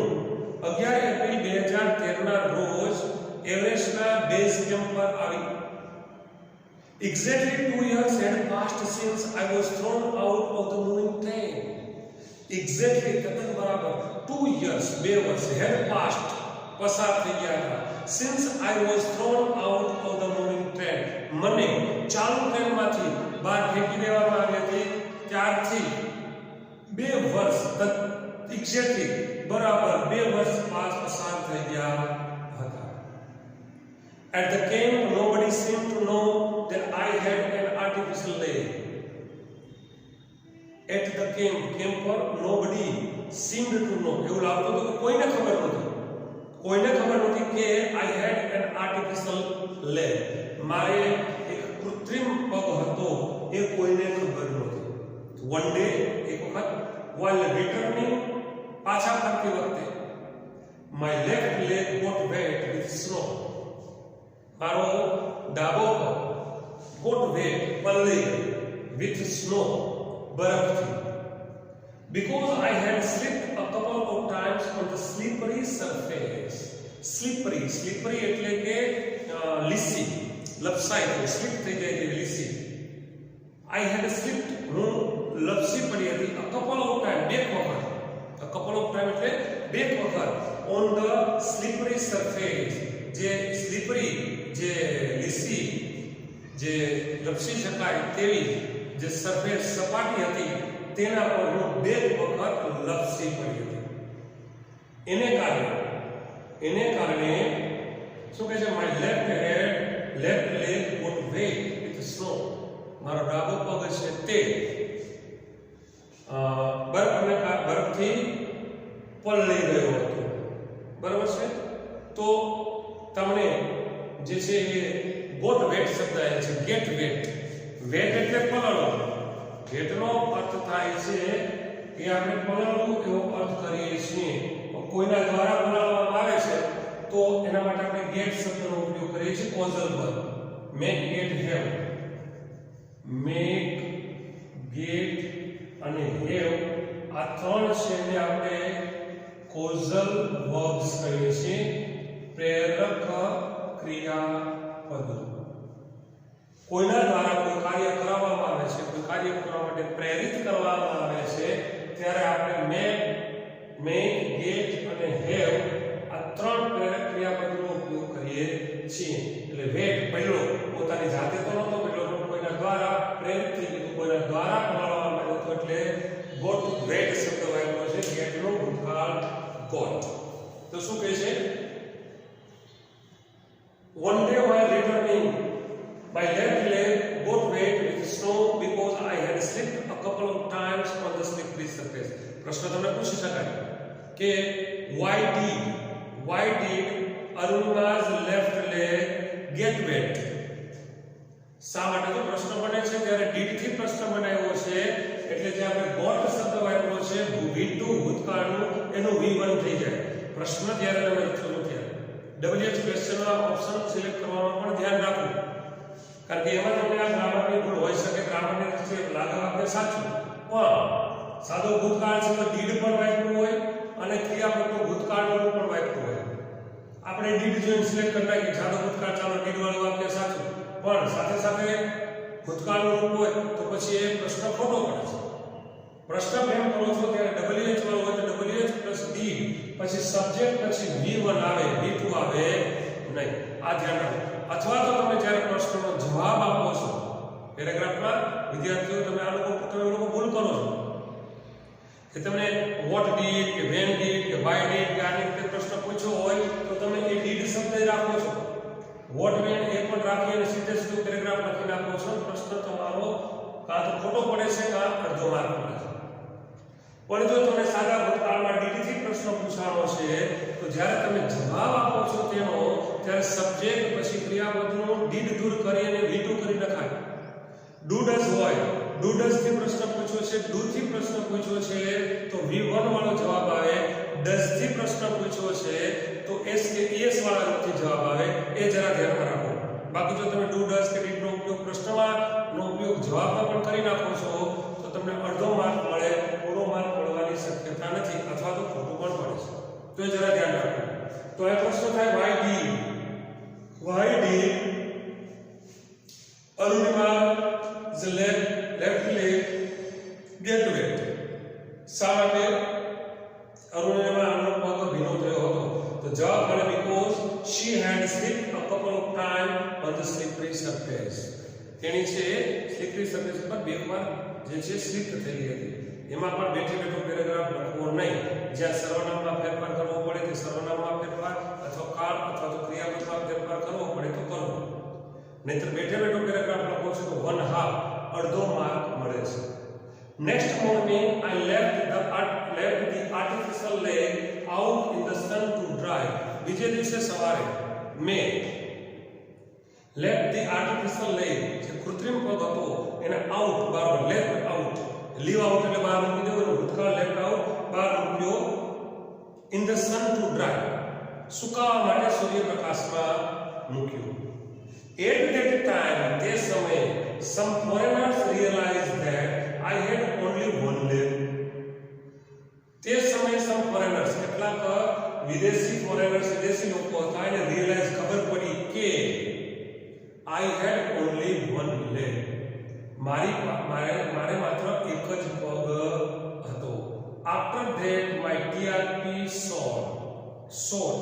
11 એપ્રિલ 2013 ના રોજ એવરેસ્ટના બેઝ કેમ્પ પર આવી. Exactly 2 years had passed since I was thrown out of the moving train. Exactly તદ્દન બરાબર 2 years, 2 વર્ષ had passed, પસાર થઈ ગયા હતા. Since I was thrown out of the moving train, મને ચાલુ ટ્રેનમાંથી બહાર ફેંકી દેવામાં આવી હતી. ત્યારથી 2 વર્ષ, એક્ઝેક્ટલી બરાબર 2 વર્ષ પસાર થઈ ગયા હતા. At the camp, nobody seemed to know that I had an artificial leg. At the camp પર nobody seemed to know, એવું લાગતું હતું કે કોઈને ખબર નહોતી કે I had an artificial leg, મારે એક કૃત્રિમ પગ હતો એ કોઈને ખબર નહોતી. One day, એક વખત while returning, પાછા ફરતી વખતે, my left leg got wet with snow. મારો ડાબો પગ got wet, પલળી with snow, બરફથી. Because I had slipped a couple of times on the slippery surface. Slippery એટલે કે લીસી, લપસાઈ ગઈ, સ્લીપ થઈ જાય તેવી લીસી. I had slipped, હું લપસી પડી હતી. a couple of time, બે વખત, a couple of time એટલે બે વખત, on the slippery surface, જે સ્લીપરી, જે લીસી, જે લપસી શકાય તેવી જે સરફેસ, સપાટી હતી તેના પર હું બે વખત લપસી પડી હતી. એને કારણે શું કહે છે? My left leg got wet with snow. મારો ડાબો પગ છે તે બરફથી પલળી ગયો હતો. બરાબર છે? તો તમને જે છે એ ગોટ વેટ શબ્દ આવે છે, ગેટ વેટ. વેટ એટલે પલળો, ગેટનો અર્થ થાય છે કે આપણે પલળવું એવો અર્થ કરીએ છીએ. કોઈના દ્વારા બનાવવામાં આવે છે તો એના માટે આપણે ગેટ શબ્દનો ઉપયોગ કરીએ છીએ causal verb. Make get have, make get અને હેવ આ ત્રણ છે એને આપણે કોઝલ વર્બ્સ કહીએ છીએ, પ્રેરક ક્રિયાપદો. કોઈના દ્વારા કોઈ કાર્ય કરાવવામાં આવે છે, કોઈ કાર્ય કરવા માટે પ્રેરિત કરવામાં આવે છે ત્યારે આપણે મેક ગેટ અને હેવ આ ત્રણ પ્રેરક ક્રિયાપદોનો ઉપયોગ કરીએ છીએ. એટલે વેટ પહેલો પોતાની જાતે તો નહોતો, પહેલો કોઈના દ્વારા પ્રેરિત થઈ ગયું, કોઈના દ્વારા બનાવવામાં આવ્યો હતો એટલે ગોટ. વેટ શબ્દ વાપર્યો છે, ગેટનો ભૂતકાળ ગોટ. તો શું કહે છે? One day while returning, my left leg got wet with snow because I had slipped a couple of times on the slippery surface. પ્રશ્ન તમને પૂછી શકાય કે why did Aruna's left leg get wet? શા માટે તો પ્રશ્ન બને છે ત્યારે did થી પ્રશ્ન બનાવ્યો છે એટલે જે આપણે got શબ્દ વાપર્યો છે V2 ભૂતકાળનું એનું V1 થઈ જાય. પ્રશ્ન જ્યારે તમે લખો ત્યારે WH ક્વેશ્ચનના ઓપ્શન સિલેક્ટ કરવામાં પણ ધ્યાન રાખવું, કારણ કે એમાં તમને આ ગ્રામરની ભૂલ હોઈ શકે. ગ્રામરની દ્રષ્ટિએ લાગે આપણે સાચું, પણ સાદો ભૂતકાળ છે તો ડીડ પણ વાપરવું હોય અને ક્રિયાપદનું ભૂતકાળનું પણ વાપરવું હોય. આપણે ડીડ જોઈને સિલેક્ટ કરી નાખીએ સાદો ભૂતકાળ, ચાલો ડીડ વાળું વાક્ય સાચું, પણ સાથે સાથે ભૂતકાળનું રૂપ હોય તો પછી એ પ્રશ્ન ખોટો પડે છે. પ્રશ્ન ફ્રેમ કરો છો ત્યારે WH વાળો હોય તો WH પ્લસ ડીડ પછી સબ્જેક્ટ પછી V1 આવે, V2 આવે નહીં. આ ધ્યાન રાખો. અથવા તો તમે જ્યારે પ્રશ્નનો જવાબ આપો છો પેરેગ્રાફમાં, વિદ્યાર્થીઓ તમે લોકો ભૂલ કરો છો કે તમને વોટ ડીડ કે વેન ડીડ કે વાય ડીડ કે આની રીતે પ્રશ્ન પૂછ્યો હોય તો તમે એ ડીડ શબ્દ રાખો છો, વોટ વેન એ પણ રાખી અને સીધે સીધું પેરેગ્રાફ લખી નાખો છો. પ્રશ્ન તમારો કાં તો ખોટો પડે છે કાં અડધો માર્ક મળે છે. પણ જો તમને સાદા ભૂતકાળમાં ડીડ થી પ્રશ્ન પૂછવાનો છે તો જ્યારે તમે જવાબ આપો છો તેનો ત્યારે સબ્જેક્ટ પછી ક્રિયાપદનું ડીડ દૂર કરી અને V2 કરી નખાય. ડુ ડઝ હોય, ડુ ડઝ થી પ્રશ્ન પૂછ્યો છે, ડુ થી પ્રશ્ન પૂછ્યો છે તો V1 વાળો જવાબ આવે. ડઝ થી પ્રશ્ન પૂછ્યો છે તો S કે ES વાળા રૂપથી જવાબ આવે. એ જરા ધ્યાનમાં રાખો. બાકી જો તમે ડુ ડઝ કે ડીડ નો ઉપયોગ પ્રશ્નમાં નો ઉપયોગ જવાબમાં પણ કરી નાખો છો તો તમને અડધો માર્ક મળે, પૂરો માર્ક મળવાની શક્યતા નથી, અથવા તો ખોટું પણ પડે છે. તો એ જરા ધ્યાન રાખો. તો આ પ્રશ્ન થાય why did Aruna's left leg get wet? શા માટે અરુણિમાનો પગ ભીનો થયો હતો? તો જવાબ મળે because she had slipped a couple of times on the slippery surface. તેણી છે slippery surface પર બે વાર જે છે સ્લીપ થયેલી હતી. એમાં પણ બેઠો પેરેગ્રાફ લખવો નહીં. જ્યાં સર્વનામમાં ફેરફાર કરવો પડે તે સર્વનામમાં ફેરફાર અથવા કાળ અથવા તો ક્રિયાપદમાં ફેરફાર કરવો પડે તો કરવો. નહીતર બેઠો પેરેગ્રાફ લખો છો તો 1/2 અડધો માર્ક મળે છે. Next morning I left the artificial lake out in the sun to dry. બીજે દિવસે સવારે મેં left the artificial lake જે કૃત્રિમ પગ હતો એને આઉટ બરાબર left out, leave out એટલે બહાર મૂકી દેવું, ભૂતકાળ left out બહાર મૂક્યો. in the sun to dry સુકાવા માટે સૂર્યપ્રકાશમાં મૂક્યું. at that time તે સમયે some foreigners realized that I had only one leg. તે સમયે some foreigners કેટલાક વિદેશી foreigners વિદેશી લોકો હતા એને રિયલાઇઝ ખબર પડી કે I had only one leg. મારે માત્ર એક જ પગ હતો. After that my TRP soared. SOAR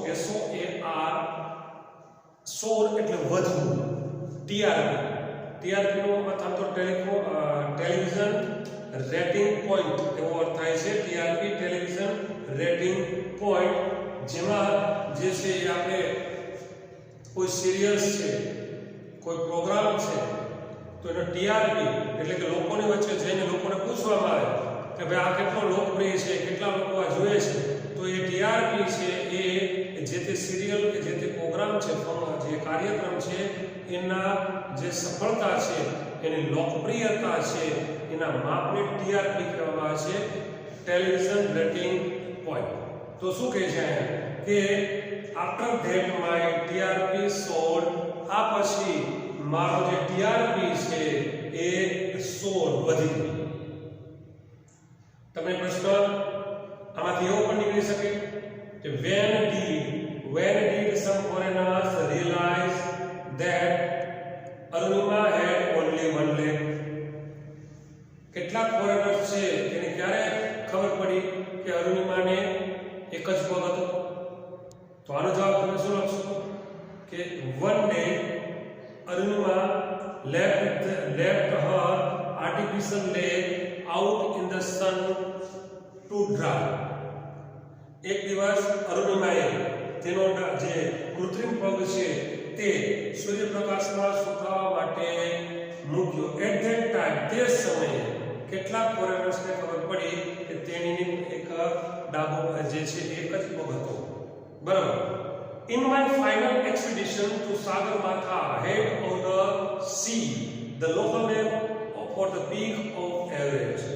સોર એટલે વધવું. TRP નો અર્થ આમ તો ટેલિવિઝન રેટિંગ પોઈન્ટ એવો અર્થ થાય છે. TRP ટેલિવિઝન રેટિંગ પોઈન્ટ, જેમાં જે છે આપણે કોઈ સિરિયલ્સ છે, કોઈ પ્રોગ્રામ છે તો એનો TRP એટલે કે લોકોની વચ્ચે જઈને લોકોને પૂછવામાં આવે કે ભાઈ આ કેટલો લોકપ્રિય છે, કેટલા લોકો આ જોઈએ છે, તો એ TRP છે એ જે તે સિરિયલ કે જે તે પ્રોગ્રામ છે, જે કાર્યક્રમ છે એના જે સફળતા છે એને એની લોકપ્રિયતા છે એના માપને ટીઆરપી કહેવામાં આવે છે, ટેલિવિઝન રેટિંગ પોઈન્ટ. તો શું કહે છે અહીંયા કે આફ્ટર ધેટ માય ટીઆરપી સોડ, આ પછી મારો જે ટીઆરપી છે એ સોડ વધી ગયો. તમને પ્રશ્ન આમાંથી એવો પણ નીકળી શકે કે when did some foreigners realize that Arunima had only one leg? કેટલાક ફોરેનર્સ છે તેને ક્યારે ખબર પડી કે અરુણિમાને એક જ પગ હતો? તો આનો જવાબ તમે શું લખશો કે one day Arunima left her artificial leg out in the sun to dry. એક દિવસ અરુણિમાએ તેનો જે કૃત્રિમ પગ છે તે સૂર્યપ્રકાશમાં સુકાવા માટે મૂક્યો. એટ ધેટ ટાઈમ, તે સમયે કેટલાક ફોરેનર્સને ખબર પડી કે તેની એક ડાબો જે છે એક જ પગ હતો. બરાબર. In my final expedition to Sagarmatha, head of the sea, the local name for the peak of Everest.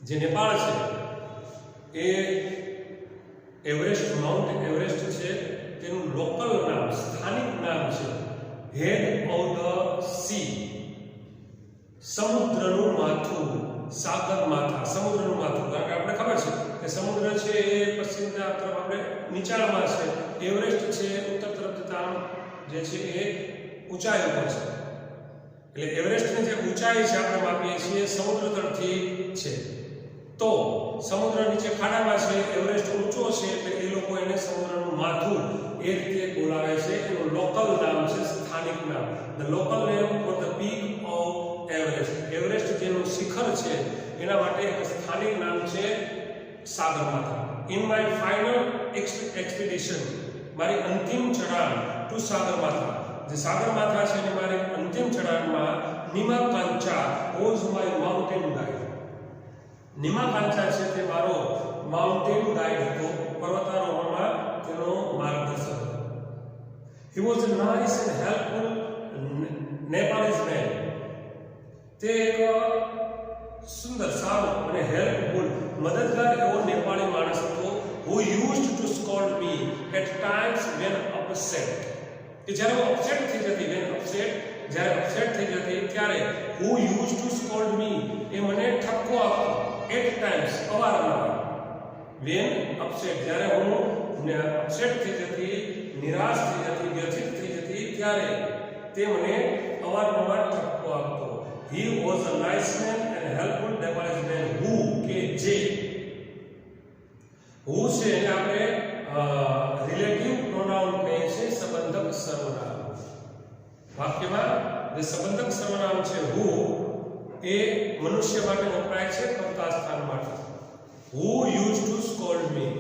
જે નેપાળ છે એ એવરેસ્ટ, માઉન્ટ એવરેસ્ટ છે તેનું લોકલ નામ, સ્થાનિક નામ છે હેડ ઓફ ધ સી, સમુદ્રનું માથું, સાગર માથા, સમુદ્રનું માથું. કારણ કે આપણે ખબર છે કે સમુદ્ર છે એ પશ્ચિમ તરફ આપણે નીચાણમાં છે, એવરેસ્ટ છે ઉત્તર તરફ જતા જે છે એ ઊંચાઈ ઉપર છે. એટલે એવરેસ્ટની જે ઊંચાઈ છે આપણે માપીએ છીએ સમુદ્ર તરફથી છે. તો સમુદ્ર નીચે ખાડામાં છે, એવરેસ્ટ ઊંચો છે એટલે એ લોકો એને સમુદ્રનું માથું એ રીતે બોલાવે છે. એનું લોકલ નામ છે, સ્થાનિક નામ, the local name for the peak of Everest. Everest જેનું શિખર છે એના માટે એક સ્થાનિક નામ છે સાગરમાથા. ઇન માય ફાઇનલ એક્સપેડિશન, મારી અંતિમ ચઢાણ ટુ સાગરમાથા, જે સાગરમાથા છે એની મારી અંતિમ ચઢાણમાં નિમાકાંચા વોઝ માય માઉન્ટેન ગાઈડ. નિમાકાંચા છે તે મારો માઉન્ટેન ગાઈડ હતો, પર્વતારોહણમાં તેનો માર્ગદર્શક હતો. He was a nice and helpful Nepalese man. તે એક સુંદર, સારો અને હેલ્પફુલ, મદદગાર એવો નેપાળી માણસ હતો. Who used to scold me at times when upset. કે જ્યારે હું અપસેટ થઈ જતી, વેન અપસેટ, જ્યારે અપસેટ થઈ જતી ત્યારે હુ યુઝ ટુ સ્કોલ્ડ મી, એ મને ઠપકો આપતો. એટ ટાઈમ્સ, અવારનવાર. વેન અપસેટ, જ્યારે હું અપસેટ થઈ જતી, નિરાશ થઈ જતી, વ્યથિત થઈ જતી ત્યારે તે મને અવારનવાર ઠપકો આપતો. He was a nice man and helpful Nepalese man. Who કે જે, હુ છે એને આપણે રિલેટિવ પ્રોનાઉન કહીએ છીએ, સંબંધક સર્વનામ. વાક્યમાં જે સંબંધક સર્વનામ છે હુ એ મનુષ્ય માટે વપરાય છે, કર્તા સ્થાન માટે. હુ યુઝ ટુ સ્કોલ્ડ મી,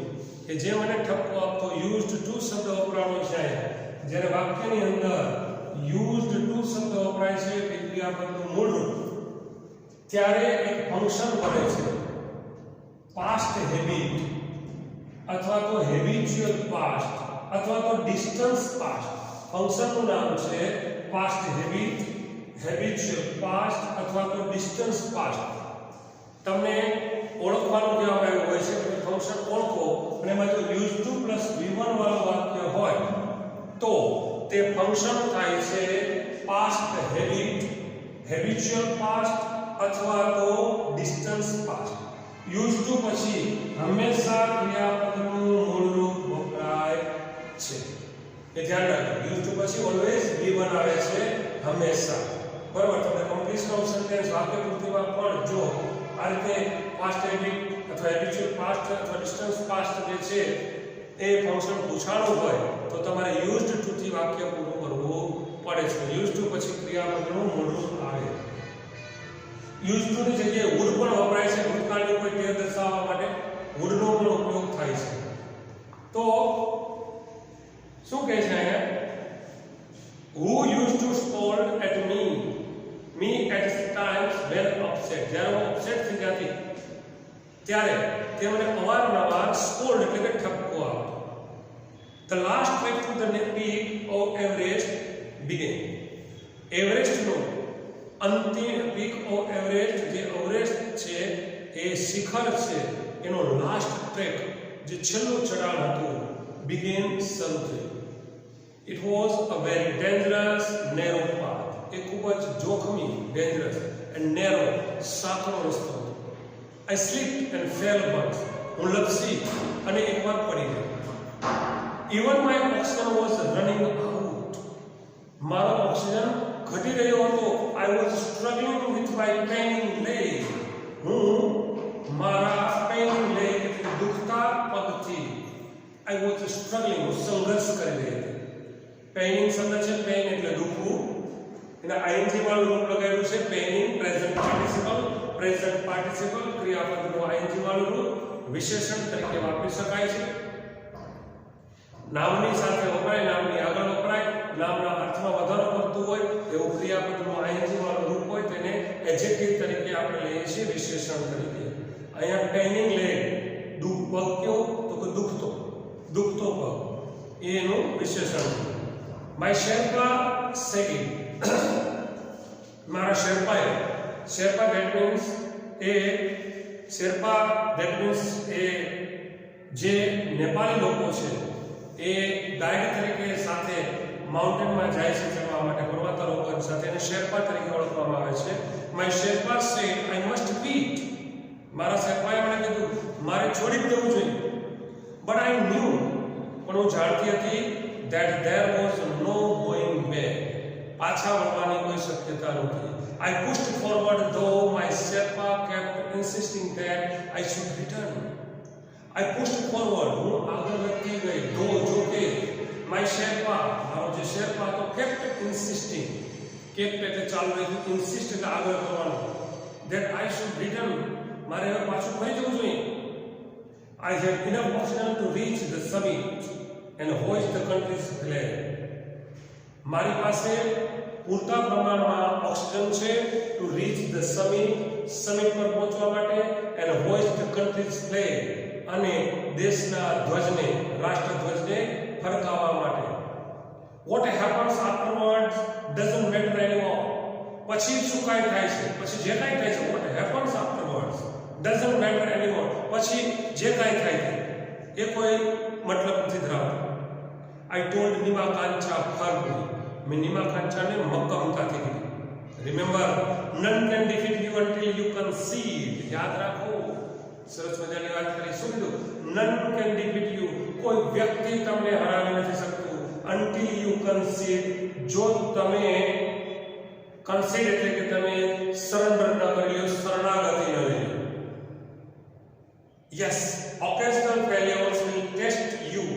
કે જે મને ઠપકો આપતો. યુઝડ ટુ શબ્દ વપરાયો છે જ્યારે વાક્યની અંદર યુઝડ ટુ શબ્દ વપરાય છે કે ક્રિયાપદનું મૂળ રૂપ, ત્યારે એક ફંક્શન બને છે, પાસ્ટ હેબિટ અથવા તો હેબિચ્યુઅલ પાસ્ટ અથવા તો ડિસ્ટન્સ પાસ્ટ. ફંક્શનનું નામ છે પાસ્ટ હેબિટ, હેબિચ્યુઅલ પાસ્ટ અથવા તો ડિસ્ટન્સ પાસ્ટ. તમને ઓળખવાનું કહેવામાં આવ્યું હોય છે કે ફંક્શન ઓળખો અને એમાં જો યુઝ ટુ પ્લસ V1 વાળું વાક્ય હોય તો તે ફંક્શન થાય છે પાસ્ટ હેબિટ, હેબિચ્યુઅલ પાસ્ટ અથવા તો ડિસ્ટન્સ પાસ્ટ. યુઝ ટુ પછી હંમેશા ક્રિયાપદનું મૂળ રૂપ વપરાય છે, એ ધ્યાન રાખજો. યુઝ ટુ પછી ઓલવેઝ V1 આવે છે, હંમેશા. બરાબર. તમને કમ્પ્લીશન ઓફ સેન્ટેન્સ વાક્ય પૂર્તિમાં પણ જો આ રીતે પાસ્ટ હેબિટ અથવા હેબિચ્યુઅલ પાસ્ટ અથવા ડિસ્ટન્સ પાસ્ટ જે છે એ ફંક્શન પૂછાણું હોય તો તમારે યુઝડ ટુ થી વાક્ય પૂરું કરવું પડે છે. યુઝ ટુ પછી ક્રિયાપદનું મૂળ રૂપ આવે. યુઝ ટુ ની જગ્યાએ વુડ પણ વપરાય છે, ભૂતકાળની કોઈ ક્રિયા દર્શાવવા માટે વુડનો પણ ઉપયોગ થાય છે. તો શું કહે છે અહીંયા? Who used to scold at me at times when upset. જ્યારે હું upset થઈ જતી ત્યારે તે મને અવારનવાર સ્કોલ્ડ એટલે કે ઠપકો આપતો. The last trek to the peak of Everest began. એવરેસ્ટનું અંતિમ પીક ઓફ એવરેસ્ટ, જે એવરેસ્ટ છે એ શિખર છે એનો લાસ્ટ ટ્રેક, જે છેલ્લું ચઢાણ હતું, બિગેન શરૂ થયું. It was a very dangerous narrow path. એ ખૂબ જ જોખમી, ડેન્જરસ એન્ડ નેરો, સાંકડો રસ્તો હતો. I slipped and fell once. હું લપસી અને એકવાર પડી ગઈ. Even my oxygen was running out. મારો ઓક્સિજન ઘટી રહ્યો હતો. I was struggling with my paining leg. હું મારા પેઇનિંગ લેગ એટલે દુખતા પગથી, આઈ વોઝ સ્ટ્રગલિંગ, હું સંઘર્ષ કરી રહી હતી. પેઇનિંગ શબ્દ છે, પેઇન એટલે દુખવું, એના આઈએનજી વાળું રૂપ લગાવ્યું છે. પેઇનિંગ પ્રેઝન્ટ પાર્ટિસિપલ ક્રિયાપદનું આઈએનજી વાળું રૂપ વિશેષણ તરીકે વાપરી શકાય છે. નામની સાથે વપરાય, નામની આગળ વપરાય, નામના અર્થમાં વધારો કરતું હોય એવું ક્રિયાપદનું આઈએનજી વાળું રૂપ હોય તેને એડજેક્ટિવ તરીકે આપણે લઈએ છીએ, વિશેષણ તરીકે. અહીંયા પેઇનિંગ લેગ, દુખ પગ કયો તો કે દુખતો પગ, એનું વિશેષણ છે. My sherpa said. મારા શેરપાએ, શેરપા ધેટ મીન્સ એ જે નેપાળી લોકો છે એ ગાઈડ તરીકે સાથે માઉન્ટેનમાં જાય છે ચડવા માટે, પર્વતારોહણ સાથે, એને શેરપા તરીકે ઓળખવામાં આવે છે. My sherpa said I must quit. મારા શેરપાએ મને કીધું મારે છોડી દેવું જોઈએ. બટ આઈ ન્યૂ, પણ હું જાણતી હતી that there was no going back. પાછા વળવાની કોઈ શક્યતા નહોતી. I pushed forward though my Sherpa kept insisting that I should return. I pushed forward, હું આગળ વધતી ગઈ, though જો કે my Sherpa, મારો જે શેરપા તો kept insisting, kept એટલે ચાલુ રહ્યું, insist એટલે આગળ કરવાનું, that I should return, મારે હવે પાછું ફરી જવું જોઈએ. I had enough oxygen to reach the summit and hoist the country's flag. મારી પાસે પૂરતા પ્રમાણમાં ઓક્સિજન છે ટુ રીચ ધ સમિટ પર પહોંચવા માટે, and hoist the country's flag, અને દેશના ધ્વજને, રાષ્ટ્રધ્વજને ફરકાવવા માટે. What happens afterwards doesn't matter anymore. પછી શું કાંઈ થાય છે, પછી જે કાંઈ થાય છે, what happens afterwards doesn't matter anymore. પછી જે કાંઈ થાય છે એ કોઈ મતલબ નથી ધરાવતો. I told Nima Kancha firmly. મેં નિમા કાંચાને મક્કમતાથી કીધું. Remember, none can defeat you until you concede. યાદ રાખો, સરસ મજાની વાત કરી. શું કીધું? None can defeat you. કોઈ વ્યક્તિ તમને હરાવી નથી શકતું until you concede. જો તમે concede એટલે કે તમે સરેન્ડર ન કરી લો, શરણાગતિ ન લો. Yes, occasional failures will test you.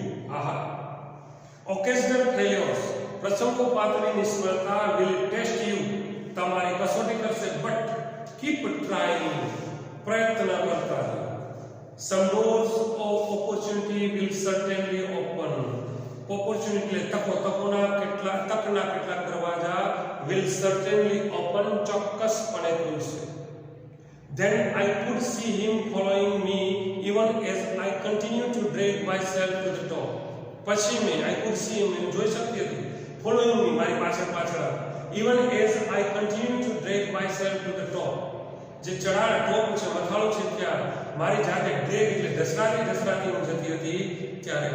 Occasional failures, પ્રસંગોપાતની નિષ્ફળતા will test you, તમારી કસોટી કરશે. બટ keep trying, પ્રયત્ન કરતા રહો. Some doors of opportunity will certainly open. Opportunity એટલે તકના કેટલાક દરવાજા will certainly open, ચોક્કસપણે ખુલશે. Then I could see him following me even as I continued to drag myself to the top. પછી I could see him, જોઈ શકતી હતી, following me, મારી પાછળ, even as I continued to drag myself to the top. જે ચઢાણ ટોપ છે, મથાળું છે, ત્યાં મારી જાતે ડ્રેગ એટલે ધસરાતી હું જતી હતી ત્યારે.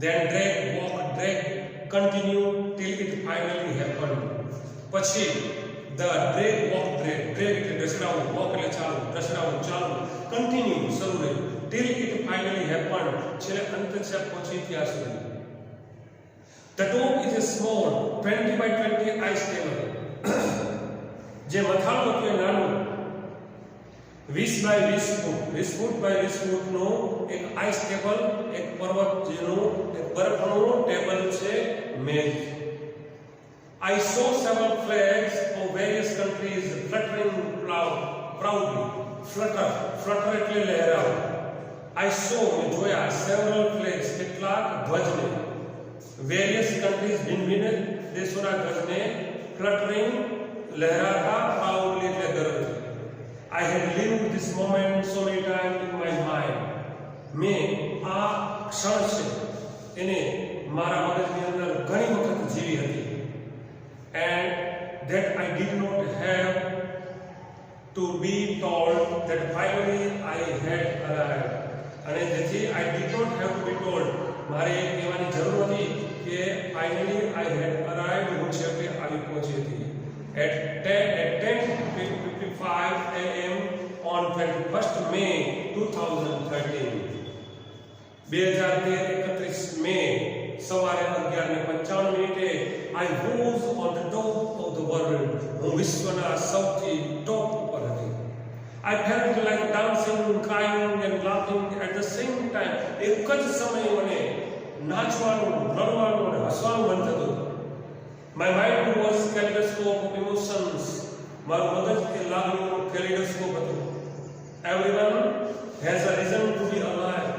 Then drag continue till it finally happened. પછી the drag એટલે ધસરાવું, walk એટલે ચાલવું, ધસરાવું ચાલવું, continue શરૂ રહ્યું, till it finally happened, છેલ્લે અંત છે પહોંચી ત્યાં સુધી. The top is a small 20 by 20 ice table. જે મથાળું હતું એ નાનું 20 by 20 ફૂટ by 20 ફૂટનું એક આઈસ ટેબલ, એક પર્વત જેનું એક બરફનું ટેબલ છે, મેજ. I saw several flags of various countries fluttering proudly. Flutter એટલે લહેરાવું. I saw, મેં જોયા, several flags, કેટલાક ધ્વજને, various countries, ભિન્ન દેશોના ધ્વજને, fluttering લહેરાતા, proudly એટલે ગર્વથી. I had lived this moment so many times in my mind. મેં આ ક્ષણ છે એને મારા મગજની અંદર ઘણી વખત જીવી હતી. And that I did not have to be told that finally I had arrived. અને જેથી I did not have to be told, મારે એ કહેવાની જરૂર નથી કે finally I had arrived, હું છેવટે આવી પહોંચી હતી. At 10:55 a.m. on 21st May 2013. 2013 મે સવારે 11:55 I was on the top of the world. હું વિશ્વના સૌથી ટોપ ઉપર હતી. I felt like dancing, crying and laughing at the same time. એક જ સમયે મને નાચવાનું, રડવાનું અને હસવાનું મન થતું. My mind was kaleidoscope of emotions. મારું મગજ એ લાગણીઓનું kaleidoscope હતું. Everyone has a reason to be alive.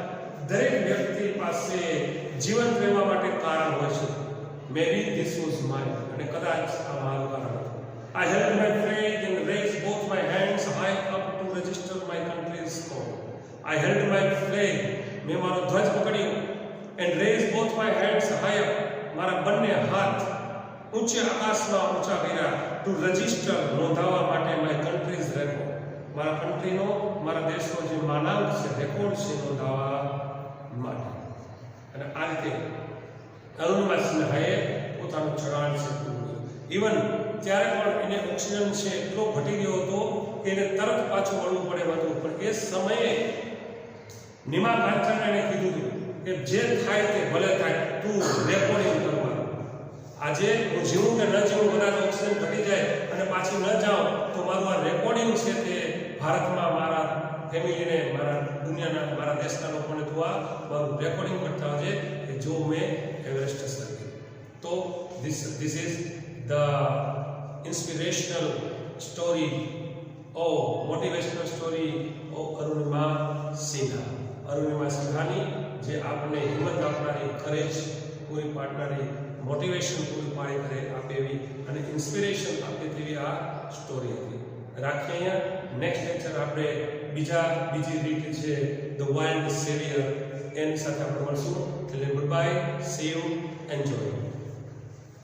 દરેક વ્યક્તિ પાસે જીવંત રહેવા માટે કારણ હોય છે. Maybe this was mine. અને કદાચ આ મારું કારણ હતું. I held my flag and raised both my hands high up to register my country's call. I held my flag. મેં મારો ધ્વજ પકડ્યો and raised both my hands high up. મારા બંને હાથ ઊંચે આકાશમાં ઊંચા કર્યા to register નોંધાવવા માટે my country's record. મારા કન્ટ્રીનો, મારા દેશનો જે માનાંક છે, રેકોર્ડ છે, નોંધાવવા માટે. અને આ રીતે અરુણિમા સિન્હાએ પોતાનું ચઢાણ છે પૂરું કર્યું. ઇવન ત્યારે પણ એને ઓક્સિજન છે એટલો ઘટી ગયો હતો કે એને તરત પાછું વળવું પડે હતું. પણ એ સમયે નિમા કાંચને એને કીધું હતું કે જે થાય તે ભલે થાય, તું રેકોર્ડિંગ કરવાનું. આજે હું જીવું કે ન જીવું, કદાચ ઓક્સિજન ઘટી જાય અને પાછી ન જાઉં તો મારું આ રેકોર્ડિંગ છે તે ભારતમાં મારા ફેમિલીને, મારા દુનિયાના, મારા દેશના લોકોને તું આ મારું રેકોર્ડિંગ કરતા હોજે કે જો મેં એવરેસ્ટ સર કર્યું. તો this is the inspirational story or motivational story of Arunima Sinha. Arunima સિન્હાની જે આપણને હિંમત આપનારી, કરેજ પૂરી પાડનારી, મોટિવેશન પૂરી પાડી કરે આપે એવી અને ઇન્સ્પિરેશન આપે તેવી આ સ્ટોરી હતી. રાખીએ અહીંયા. નેક્સ્ટ લેક્ચર આપણે બીજી રીત છે ધ વાઇલ્ડ સેવિયર, એની સાથે આપણે મળશું. એટલે good bye, C you, enjoy.